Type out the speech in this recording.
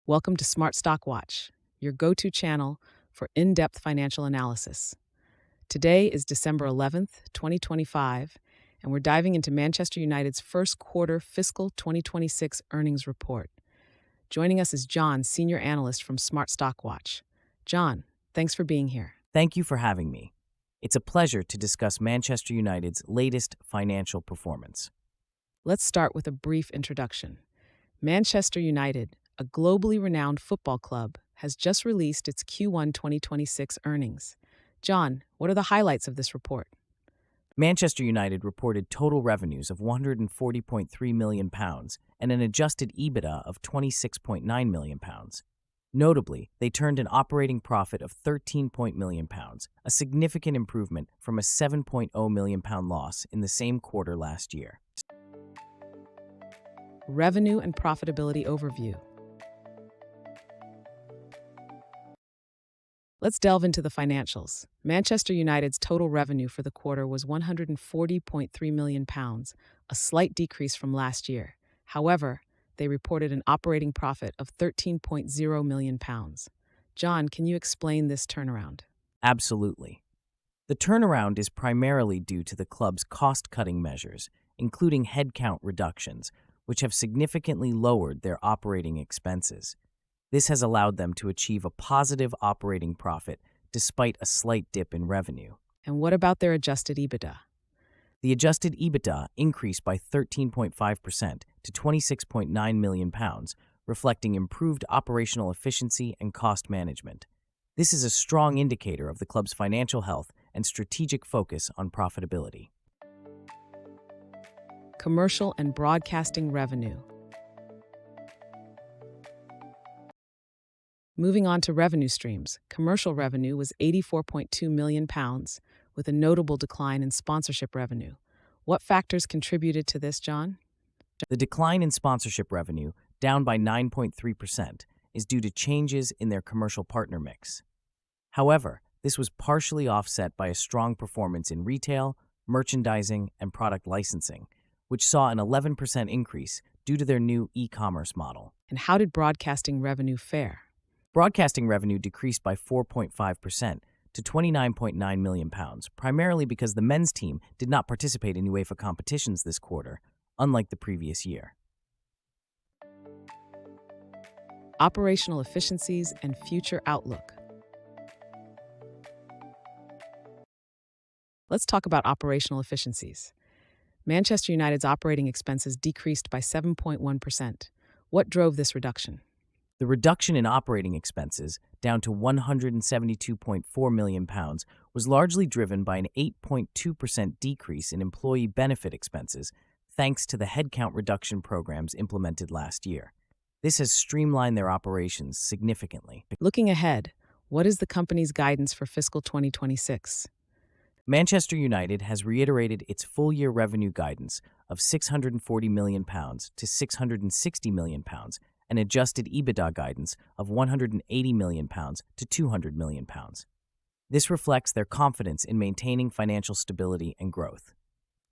Welcome to Smart Stock Watch, your go-to channel for in-depth financial analysis. Today is December 11th, 2025, and we're diving into Manchester United's first quarter fiscal 2026 earnings report. Joining us is John, senior analyst from Smart Stock Watch. John, thanks for being here. Thank you for having me. It's a pleasure to discuss Manchester United's latest financial performance. Let's start with a brief introduction. Manchester United, a globally renowned football club, has just released its Q1 2026 earnings. John, what are the highlights of this report? Manchester United reported total revenues of £140.3 million and an adjusted EBITDA of £26.9 million. Notably, they turned an operating profit of £13 million, a significant improvement from a £7.0 million loss in the same quarter last year. Revenue and profitability overview. Let's delve into the financials. Manchester United's total revenue for the quarter was £140.3 million, a slight decrease from last year. However, they reported an operating profit of £13.0 million. John, can you explain this turnaround? Absolutely. The turnaround is primarily due to the club's cost-cutting measures, including headcount reductions, which have significantly lowered their operating expenses. This has allowed them to achieve a positive operating profit despite a slight dip in revenue. And what about their adjusted EBITDA? The adjusted EBITDA increased by 13.5% to £26.9 million, reflecting improved operational efficiency and cost management. This is a strong indicator of the club's financial health and strategic focus on profitability. Commercial and broadcasting revenue. Moving on to revenue streams, commercial revenue was £84.2 million, with a notable decline in sponsorship revenue. What factors contributed to this, John? The decline in sponsorship revenue, down by 9.3%, is due to changes in their commercial partner mix. However, this was partially offset by a strong performance in retail, merchandising, and product licensing, which saw an 11% increase due to their new e-commerce model. And how did broadcasting revenue fare? Broadcasting revenue decreased by 4.5% to £29.9 million, primarily because the men's team did not participate in UEFA competitions this quarter, unlike the previous year. Operational efficiencies and future outlook. Let's talk about operational efficiencies. Manchester United's operating expenses decreased by 7.1%. What drove this reduction? The reduction in operating expenses, down to £172.4 million, was largely driven by an 8.2% decrease in employee benefit expenses, thanks to the headcount reduction programs implemented last year. This has streamlined their operations significantly. Looking ahead, what is the company's guidance for fiscal 2026? Manchester United has reiterated its full-year revenue guidance of £640 million to £660 million, and adjusted EBITDA guidance of £180 million to £200 million. This reflects their confidence in maintaining financial stability and growth.